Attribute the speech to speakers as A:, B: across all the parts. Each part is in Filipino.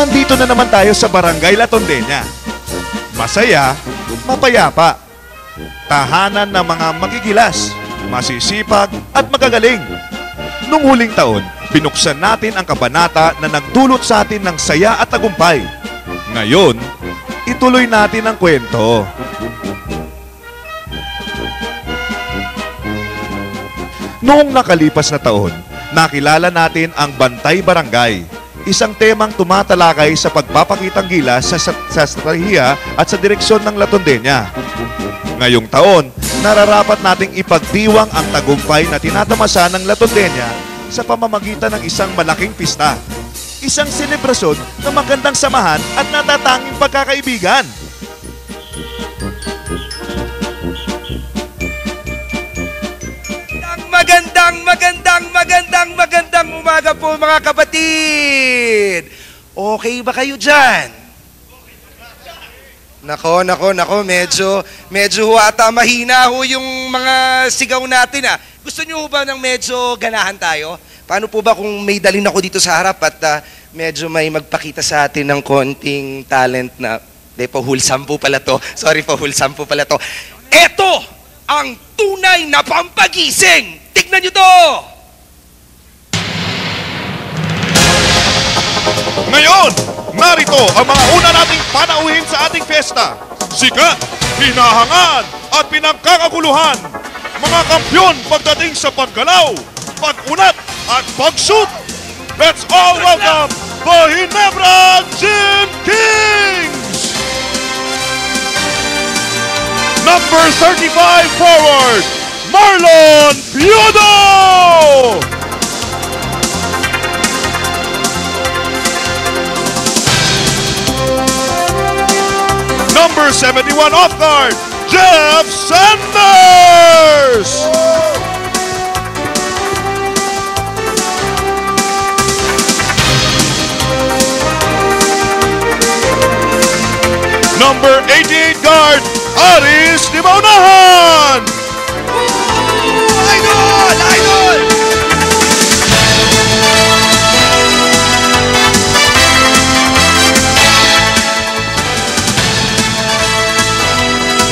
A: nandito na naman tayo sa Barangay La Tondena. Masaya, mapayapa. Tahanan ng mga magigilas, masisipag at magagaling. Nung huling taon, binuksan natin ang kabanata na nagdulot sa atin ng saya at tagumpay. Ngayon, ituloy natin ang kwento. Noong nakalipas na taon, nakilala natin ang Bantay Barangay, isang temang tumatalakay sa pagpapakitang gilas sa estratehiya at sa direksyon ng La Tondena. Ngayong taon, nararapat nating ipagdiwang ang tagumpay na tinatamasa ng La Tondena sa pamamagitan ng isang malaking pista. Isang selebrasyon ng magandang samahan at natatanging pagkakaibigan.
B: Magandang umaga po mga kapatid! Okay ba kayo dyan? Nako, medyo ata mahina ho yung mga sigaw natin ah. Gusto nyo ba ng medyo ganahan tayo? Paano po ba kung may dalhin ako dito sa harap at medyo may magpakita sa atin ng konting talent na... wholesome po pala to. Sorry po, wholesome po pala to. Eto ang tunay na pampagising! Tignan nyo to!
A: Ngayon, narito ang mga una nating panauhin sa ating fiesta. Sikat, hinahangad at pinagkakaguluhan. Mga kampyon pagdating sa paggalaw, pag-unat at pag-shoot. Let's all welcome the Ginebra Gym Kings! Number 35 forward, Marlon Piodo! Number 71 off guard, Jeff Sanders! Number 88 guard, Aris Dimaunahan!
B: Idol!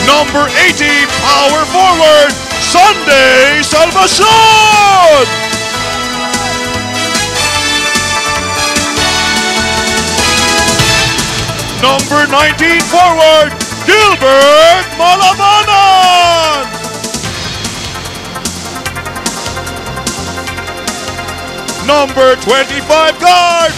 A: Number 80, power forward, Sunday Salvacion! Number 19, forward, Gilbert Malabanan! Number 25, guard,